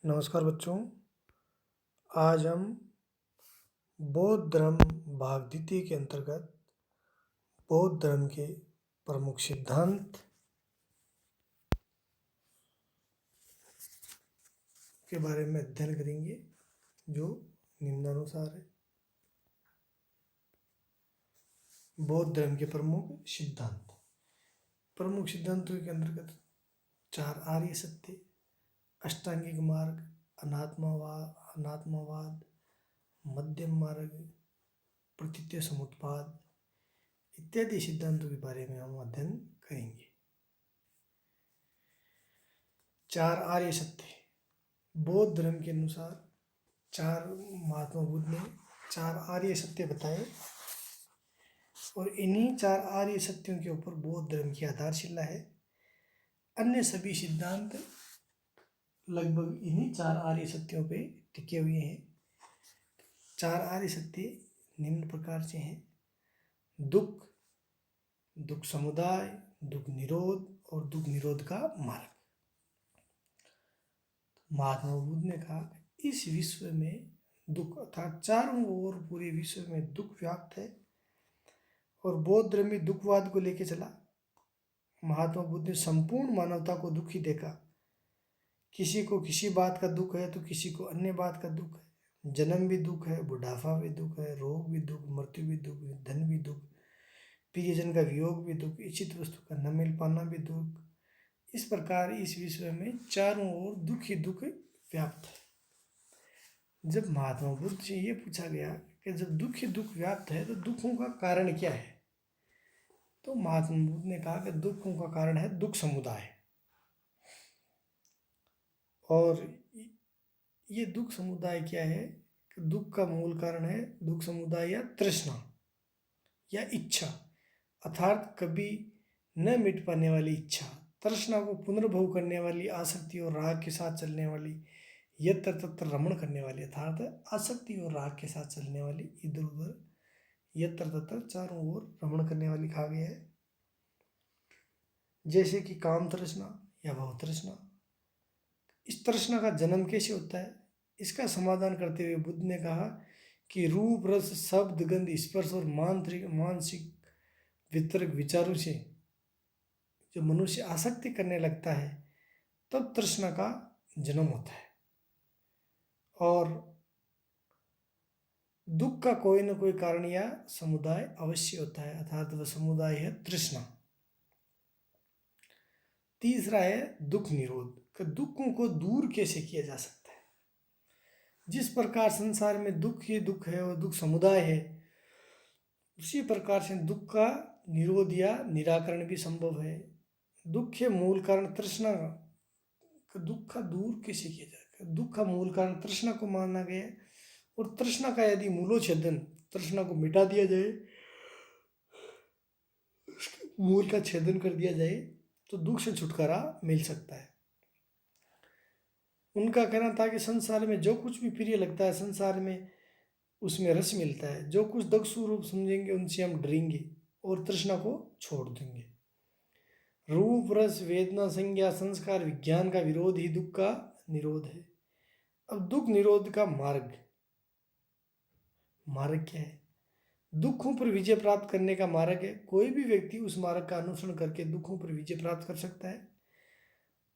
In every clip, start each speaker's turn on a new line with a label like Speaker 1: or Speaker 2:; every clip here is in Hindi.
Speaker 1: नमस्कार बच्चों। आज हम बौद्ध धर्म भाग द्वितीय के अंतर्गत बौद्ध धर्म के प्रमुख सिद्धांत के बारे में अध्ययन करेंगे, जो निम्नानुसार है। बौद्ध धर्म के प्रमुख सिद्धांतों के अंतर्गत 4 आर्य सत्य, अष्टांगिक मार्ग, अनात्मवाद, मध्यम मार्ग, प्रतीत्य समुत्पाद इत्यादि सिद्धांतों के बारे में हम अध्ययन करेंगे। 4 आर्य सत्य। बौद्ध धर्म के अनुसार महात्मा बुद्ध ने 4 आर्य सत्य बताए और इन्हीं 4 आर्य सत्यों के ऊपर बौद्ध धर्म की आधारशिला है। अन्य सभी सिद्धांत लगभग इन्हीं 4 आर्य सत्यों पे टिके हुए हैं। 4 आर्य सत्य निम्न प्रकार से हैं: दुख समुदाय, दुख निरोध और दुख निरोध का मार्ग। महात्मा बुद्ध ने कहा इस विश्व में दुख अर्थात चारों ओर पूरे विश्व में दुख व्याप्त है और बौद्ध धर्म में दुखवाद को लेकर चला। महात्मा बुद्ध ने संपूर्ण मानवता को दुखी देखा। किसी को किसी बात का दुख है तो किसी को अन्य बात का दुख है। जन्म भी दुख है, बुढ़ापा भी दुख है, रोग भी दुख, मृत्यु भी दुख, धन भी दुख, प्रियजन का वियोग भी दुख, इच्छित वस्तु का न मिल पाना भी दुख। इस प्रकार इस विश्व में चारों ओर दुख ही दुख व्याप्त है। जब महात्मा बुद्ध से ये पूछा गया कि जब दुख ही दुख व्याप्त है तो दुखों का कारण क्या है, तो महात्मा बुद्ध ने कहा कि दुखों का कारण है दुख समुदाय। और ये दुख समुदाय क्या है कि दुख का मूल कारण है दुख समुदाय या तृष्णा या इच्छा, अर्थात कभी न मिट पाने वाली इच्छा, तृष्णा को पुनर्भोग करने वाली आसक्ति और राग के साथ चलने वाली, यत्र तत्र रमण करने वाली, अर्थात आसक्ति और राग के साथ चलने वाली, इधर उधर यत्र तत्र चारों ओर रमण करने वाली कहा गया है। जैसे कि काम तृष्णा या भव तृष्णा। इस तृष्णा का जन्म कैसे होता है, इसका समाधान करते हुए बुद्ध ने कहा कि रूप, रस, शब्द, गंध, स्पर्श और मानसिक वितरक विचारों से जो मनुष्य आसक्ति करने लगता है तब तृष्णा का जन्म होता है। और दुख का कोई न कोई कारण या समुदाय अवश्य होता है, अर्थात वह समुदाय है तृष्णा। तीसरा है दुख निरोध, कि दुखों को दूर कैसे किया जा सकता है। जिस प्रकार संसार में दुख ही दुख है और दुख समुदाय है, उसी प्रकार से दुख का निरोध या निराकरण भी संभव है। दुख के मूल कारण तृष्णा का दुख का दूर कैसे किया जाएगा। दुख का मूल कारण तृष्णा को माना गया है और तृष्णा का यदि मूलोच्छेदन, तृष्णा को मिटा दिया जाए, मूल का छेदन कर दिया जाए तो दुख से छुटकारा मिल सकता है। उनका कहना था कि संसार में जो कुछ भी प्रिय लगता है, संसार में उसमें रस मिलता है। जो कुछ दुख स्वरूप समझेंगे उनसे हम डरेंगे और तृष्णा को छोड़ देंगे। रूप, रस, वेदना, संज्ञा, संस्कार, विज्ञान का विरोध ही दुख का निरोध है। अब दुख निरोध का मार्ग क्या है? दुखों पर विजय प्राप्त करने का मार्ग है। कोई भी व्यक्ति उस मार्ग का अनुसरण करके दुखों पर विजय प्राप्त कर सकता है।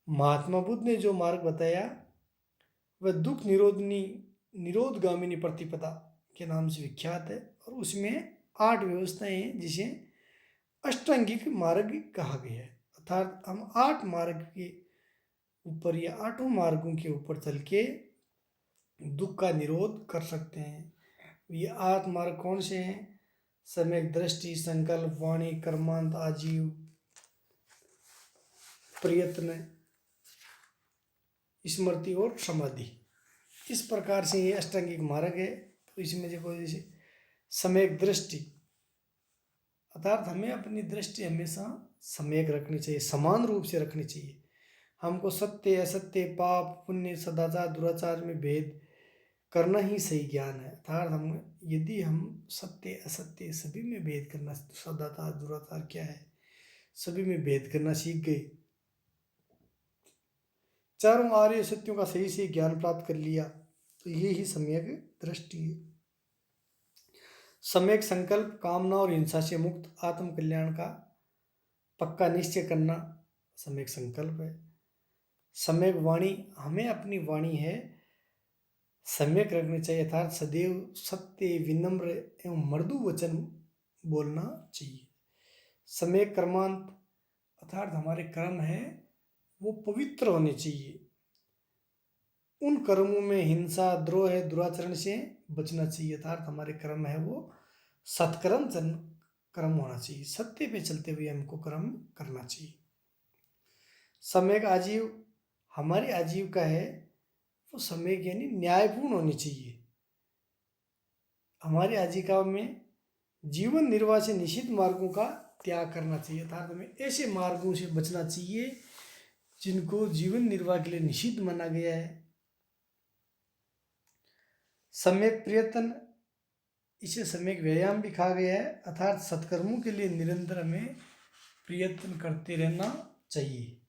Speaker 1: महात्मा बुद्ध ने जो मार्ग बताया वह दुख निरोधगामिनी प्रतिपदा के नाम से विख्यात है और उसमें 8 व्यवस्थाएं हैं जिसे अष्टांगिक मार्ग कहा गया है। अर्थात हम 8 मार्ग के ऊपर या 8 मार्गों के ऊपर चल के दुख का निरोध कर सकते हैं। ये 8 मार्ग कौन से हैं? सम्यक दृष्टि, संकल्प, वाणी, कर्मांत, आजीव, प्रयत्न, स्मृति और समाधि। इस प्रकार से ये अष्टांगिक मार्ग है। तो इसमें देखो, जैसे सम्यक दृष्टि, अर्थात हमें अपनी दृष्टि हमेशा सम्यक रखनी चाहिए, समान रूप से रखनी चाहिए। हमको सत्य, असत्य, पाप, पुण्य, सदाचार, दुराचार में भेद करना ही सही ज्ञान है। अर्थात यदि हम सत्य, असत्य सभी में भेद करना, सदाचार, दुराचार क्या है, सभी में भेद करना सीख गए, चारों आर्य सत्यों का सही से ज्ञान प्राप्त कर लिया, तो ये ही सम्यक दृष्टि है। सम्यक संकल्प, कामना और हिंसा से मुक्त आत्म कल्याण का पक्का निश्चय करना सम्यक संकल्प है। सम्यक वाणी, हमें अपनी वाणी है सम्यक रखनी चाहिए, अर्थात सदैव सत्य, विनम्र एवं मृदु वचन बोलना चाहिए। सम्यक कर्मांत, अर्थात हमारे कर्म है वो पवित्र होने चाहिए, उन कर्मों में हिंसा, द्रोह, दुराचरण से बचना चाहिए, अर्थात हमारे कर्म है वो सत्कर्म कर्म होना चाहिए, सत्य पे चलते हुए हमको कर्म करना चाहिए। सम्यक आजीव, हमारी आजीविका है वो सम्यक यानी न्यायपूर्ण होनी चाहिए। हमारी आजीविका में जीवन निर्वाह से निषिद्ध मार्गों का त्याग करना चाहिए, अर्थात हमें ऐसे मार्गों से बचना चाहिए जिनको जीवन निर्वाह के लिए निषिद्ध माना गया है। सम्यक प्रयत्न, इसे सम्यक व्यायाम भी कहा गया है, अर्थात सत्कर्मों के लिए निरंतर हमें प्रयत्न करते रहना चाहिए।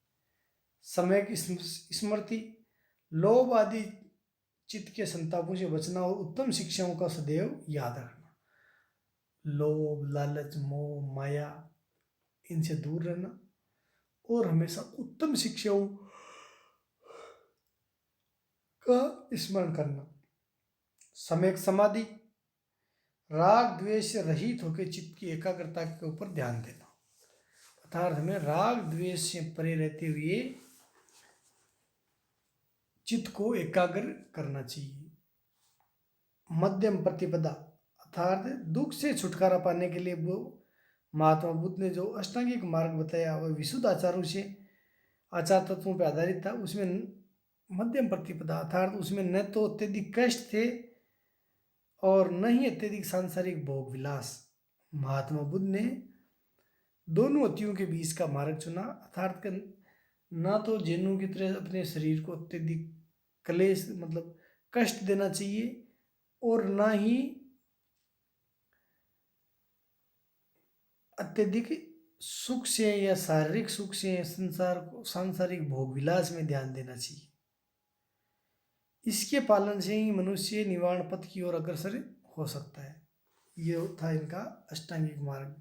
Speaker 1: सम्यक स्मृति, लोभ आदि चित्त के संतापों से बचना और उत्तम शिक्षाओं का सदैव याद रखना। लोभ, लालच, मोह, माया, इनसे दूर रहना और हमेशा उत्तम शिक्षाओं का स्मरण करना। सम्यक समाधि, राग द्वेष से रहित होकर चित्त की एकाग्रता के ऊपर ध्यान देना, अर्थात हमें राग द्वेष से परे रहते हुए चित्त को एकाग्र करना चाहिए। मध्यम प्रतिपदा, अर्थात दुख से छुटकारा पाने के लिए वो महात्मा बुद्ध ने जो अष्टांगिक मार्ग बताया वह विशुद्ध आचार तत्वों पर आधारित था। उसमें मध्यम प्रतिपदा, अर्थात उसमें न तो अत्यधिक कष्ट थे और न ही अत्यधिक सांसारिक भोग विलास। महात्मा बुद्ध ने दोनों अतियों के बीच का मार्ग चुना, अर्थात ना तो जैनों की तरह अपने शरीर को अत्यधिक क्लेश मतलब कष्ट देना चाहिए और ना ही अत्यधिक सुख से या शारीरिक सुख से सांसारिक भोग विलास में ध्यान देना चाहिए। इसके पालन से ही मनुष्य निवारण पथ की ओर अग्रसर हो सकता है। ये था इनका अष्टांगिक मार्ग।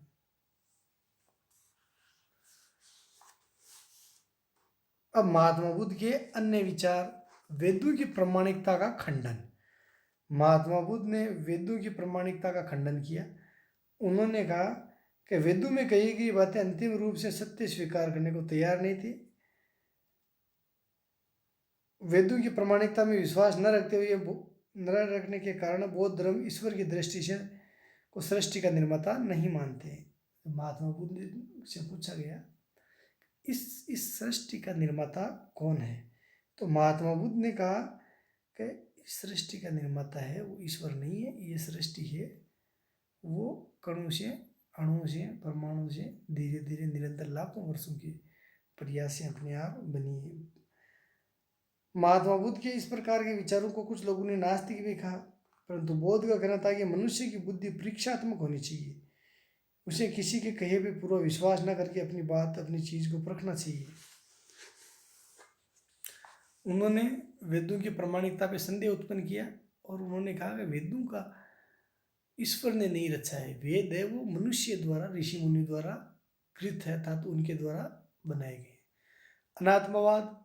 Speaker 1: अब महात्मा बुद्ध के अन्य विचार, वेदों की प्रामाणिकता का खंडन। महात्मा बुद्ध ने वेदों की प्रामाणिकता का खंडन किया। उन्होंने कहा कि वेदों में कही गई बातें अंतिम रूप से सत्य स्वीकार करने को तैयार नहीं थे। वेदों की प्रामाणिकता में विश्वास न रखने के कारण बौद्ध धर्म ईश्वर की दृष्टि से को सृष्टि का निर्माता नहीं मानते। महात्मा बुद्ध से पूछा गया इस सृष्टि का निर्माता कौन है, तो महात्मा बुद्ध ने कहा कि इस सृष्टि का निर्माता है वो ईश्वर नहीं है, ये सृष्टि है वो कणों से, अणुओं से, परमाणु से धीरे धीरे निरंतर लाखों वर्षों के प्रयास से अपने आप बनी है। महात्मा बुद्ध के इस प्रकार के विचारों को कुछ लोगों ने नास्तिक भी कहा, परंतु बौद्ध का कहना था कि मनुष्य की बुद्धि परीक्षात्मक होनी चाहिए, उसे किसी के कहे पे पूरा विश्वास न करके अपनी बात, अपनी चीज को परखना चाहिए। उन्होंने वेदों की प्रामाणिकता पे संदेह उत्पन्न किया और उन्होंने कहा कि वेदों का ईश्वर ने नहीं रचा है, वेद है वो मनुष्य द्वारा, ऋषि मुनि द्वारा कृत है, था तो उनके द्वारा बनाए गए। अनात्मवाद,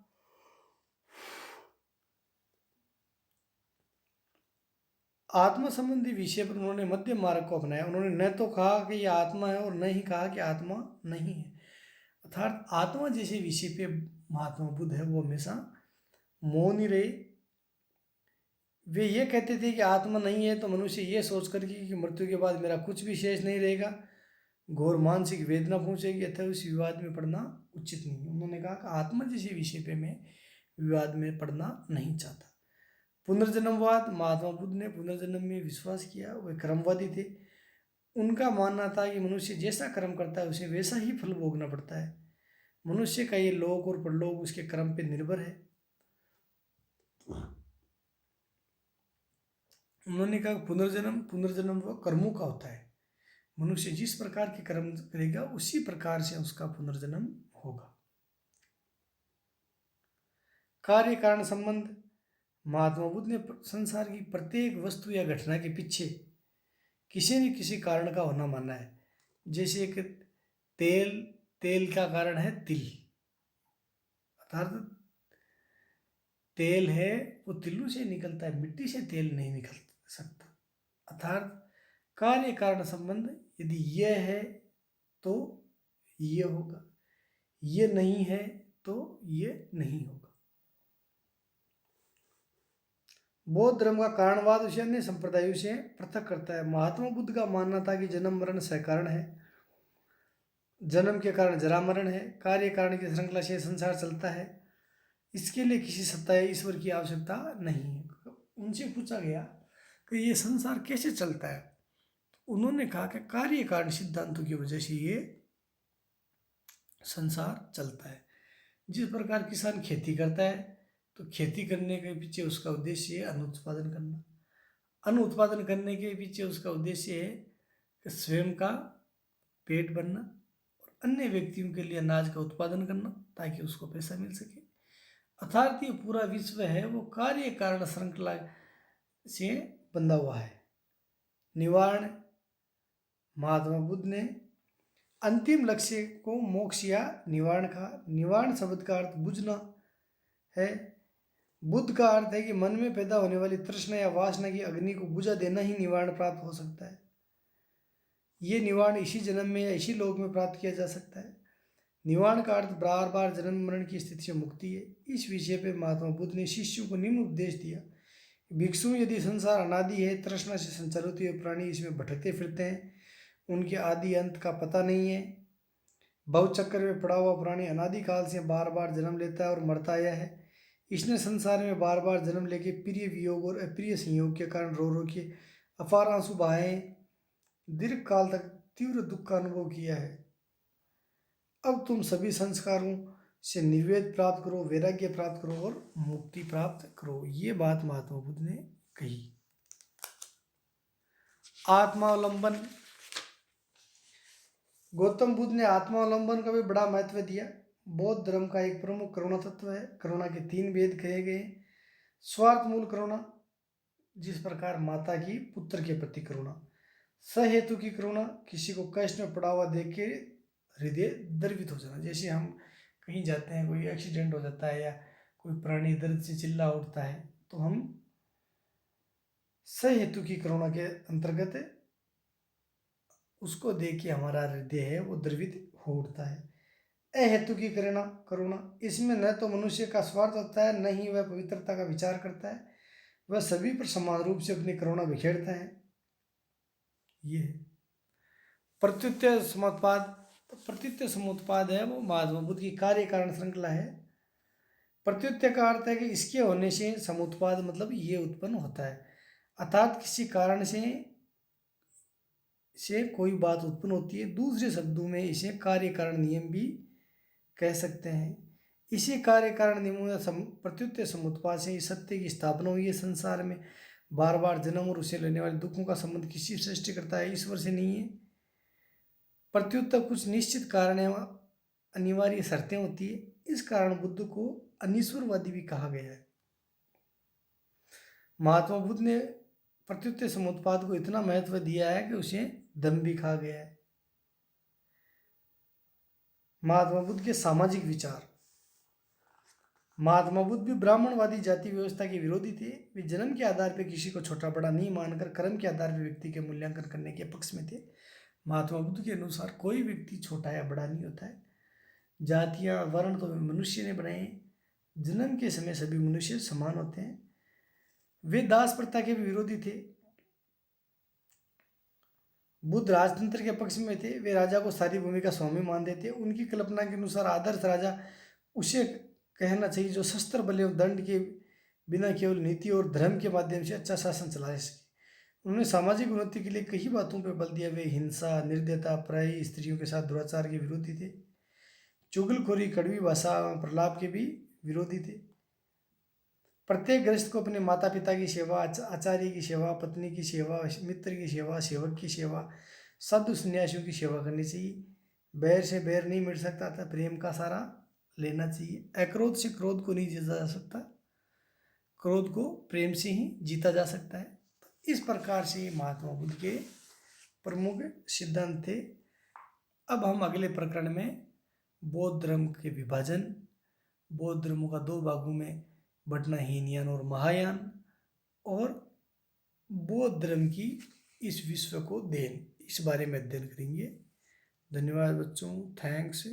Speaker 1: आत्मा संबंधी विषय पर उन्होंने मध्य मार्ग को अपनाया। उन्होंने न तो कहा कि यह आत्मा है और न ही कहा कि आत्मा नहीं है, अर्थात आत्मा जैसे विषय पे महात्मा बुद्ध है वो हमेशा मौन ही रहे। वे ये कहते थे कि आत्मा नहीं है तो मनुष्य ये सोच कर कि मृत्यु के बाद मेरा कुछ भी शेष नहीं रहेगा, घोर मानसिक वेदना पहुंचेगी, अतः उस विवाद में पड़ना उचित नहीं है। उन्होंने कहा कि आत्मा जैसे विषय पे मैं विवाद में पड़ना नहीं चाहता। पुनर्जन्मवाद, महात्मा बुद्ध ने पुनर्जन्म में विश्वास किया, वे कर्मवादी थे। उनका मानना था कि मनुष्य जैसा कर्म करता है उसे वैसा ही फल भोगना पड़ता है, मनुष्य का ये लोक और परलोक उसके कर्म पे निर्भर है। उन्होंने कहा पुनर्जन्म वो कर्मों का होता है, मनुष्य जिस प्रकार के कर्म करेगा उसी प्रकार से उसका पुनर्जन्म होगा। कार्य कारण संबंध। महात्मा बुद्ध ने संसार की प्रत्येक वस्तु या घटना के पीछे किसी न किसी कारण का होना माना है। जैसे एक तेल, तेल का कारण है तिल, अर्थात तेल है वो तिल्लू से निकलता है, मिट्टी से तेल नहीं निकल सकता। अर्थात कार्य कारण संबंध, यदि यह है तो ये होगा, ये नहीं है तो ये नहीं होगा। बौद्ध धर्म का कारणवाद उसे अन्य संप्रदायों से पृथक करता है। महात्मा बुद्ध का मानना था कि जन्म मरण सहकारण है, जन्म के कारण जरा मरण है, कार्य कारण की श्रृंखला से संसार चलता है, इसके लिए किसी सत्ता या ईश्वर की आवश्यकता नहीं है। उनसे पूछा गया कि ये संसार कैसे चलता है, तो उन्होंने कहा कि कार्य कारण सिद्धांतों की वजह से ये संसार चलता है। जिस प्रकार किसान खेती करता है तो खेती करने के पीछे उसका उद्देश्य है अन्न उत्पादन करना, अन्न उत्पादन करने के पीछे उसका उद्देश्य है कि स्वयं का पेट भरना और अन्य व्यक्तियों के लिए अनाज का उत्पादन करना ताकि उसको पैसा मिल सके। अर्थात ये पूरा विश्व है वो कार्य कारण श्रृंखला से बंधा हुआ है। निवारण, महात्मा बुद्ध ने अंतिम लक्ष्य को मोक्ष या निवारण कहा। निवारण शब्द का अर्थ बुझना है। बुद्ध का अर्थ है कि मन में पैदा होने वाली तृष्णा या वासना की अग्नि को बुझा देना ही निवारण प्राप्त हो सकता है। ये निवारण इसी जन्म में या इसी लोक में प्राप्त किया जा सकता है। निवारण का अर्थ बार बार जन्म मरण की स्थिति से मुक्ति है। इस विषय पर महात्मा बुद्ध ने शिष्यों को निम्न उपदेश दिया, भिक्षु, यदि संसार अनादि है, तृष्णा से संचालित हुए प्राणी इसमें भटकते फिरते हैं, उनके आदि अंत का पता नहीं है। भवचक्र में पड़ा हुआ प्राणी अनादि काल से बार बार जन्म लेता है और मरता आया है। इसने संसार में बार बार जन्म लेके प्रिय वियोग और अप्रिय संयोग के कारण रो रो के अपार आंसू बहाए, दीर्घ काल तक तीव्र दुख का अनुभव किया है। अब तुम सभी संस्कारों से निर्वेद प्राप्त करो, वैराग्य प्राप्त करो और मुक्ति प्राप्त करो। ये बात महात्मा बुद्ध ने कही। आत्मावलंबन, गौतम बुद्ध ने आत्मावलंबन का भी बड़ा महत्व दिया। बौद्ध धर्म का एक प्रमुख करुणा तत्व है। करुणा के 3 भेद कहे गए। स्वार्थ मूल करुणा, जिस प्रकार माता की पुत्र के प्रति करुणा। सहेतु की करुणा, किसी को कष्ट में पड़ा हुआ देख के हृदय द्रवित हो जाना। जैसे हम कहीं जाते हैं, कोई एक्सीडेंट हो जाता है या कोई प्राणी दर्द से चिल्ला उठता है तो हम सहेतु की करुणा के अंतर्गत उसको देख के हमारा हृदय है वो द्रवित हो उठता है। अहेतु की करुणा, इसमें न तो मनुष्य का स्वार्थ होता है, न ही वह पवित्रता का विचार करता है, वह सभी पर समान रूप से अपनी करुणा बिखेरता है। ये प्रत्युत्तर समुत्पाद, प्रत्युत्तर समुत्पाद है वो महात्मा बुद्ध की कार्य कारण श्रृंखला है। प्रत्युत्तर का अर्थ है कि इसके होने से समुत्पाद मतलब ये उत्पन्न होता है, अर्थात किसी कारण से कोई बात उत्पन्न होती है। दूसरे शब्दों में इसे कार्य कारण नियम भी कह सकते हैं। इसी कार्य कारण नियमों या प्रत्युत्तर समुत्पाद से इस सत्य की स्थापना हुई है। संसार में बार बार जन्म और उसे लेने वाले दुखों का संबंध किसी सृष्टिकर्ता है, ईश्वर से नहीं है। प्रत्युत्तर कुछ निश्चित कारण एवं अनिवार्य शर्तें होती है। इस कारण बुद्ध को अनीश्वरवादी भी कहा गया है। महात्मा बुद्ध ने प्रत्युत्तर समुत्पाद को इतना महत्व दिया है कि उसे दम भी खा गया है। महात्मा बुद्ध के सामाजिक विचार। महात्मा बुद्ध भी ब्राह्मणवादी जाति व्यवस्था के विरोधी थे। वे जन्म के आधार पर किसी को छोटा बड़ा नहीं मानकर कर्म के आधार पर व्यक्ति के मूल्यांकन करने के पक्ष में थे। महात्मा बुद्ध के अनुसार कोई व्यक्ति छोटा या बड़ा नहीं होता है। जातियां वर्ण तो मनुष्य ने बनाए, जन्म के समय सभी मनुष्य समान होते हैं। वे दास प्रथा के भी विरोधी थे। बुद्ध राजतंत्र के पक्ष में थे। वे राजा को सारी भूमि का स्वामी मानते थे। उनकी कल्पना के अनुसार आदर्श राजा उसे कहना चाहिए जो शस्त्र बल एवं दंड के बिना केवल नीति और धर्म के माध्यम से अच्छा शासन चला सके। उन्होंने सामाजिक उन्नति के लिए कई बातों पर बल दिया। वे हिंसा, निर्दयता, पराई स्त्रियों के साथ दुराचार के विरोधी थे। चुगलखोरी, कड़वी भाषा, प्रलाप के भी विरोधी थे। प्रत्येक गृहस्थ को अपने माता पिता की सेवा, आचार्य की सेवा, पत्नी की सेवा, मित्र की सेवा, सेवक की सेवा, साधु सन्यासियों की सेवा करनी चाहिए। बैर से बैर नहीं मिट सकता था, प्रेम का सारा लेना चाहिए। अक्रोध से क्रोध को नहीं जीता जा सकता, क्रोध को प्रेम से ही जीता जा सकता है। तो इस प्रकार से महात्मा बुद्ध के प्रमुख सिद्धांत थे। अब हम अगले प्रकरण में बौद्ध धर्म के विभाजन, बौद्ध धर्म का दो भागों में बंटना, हीनयान और महायान, और बौद्ध धर्म की इस विश्व को देन, इस बारे में अध्ययन करेंगे। धन्यवाद बच्चों, थैंक्स।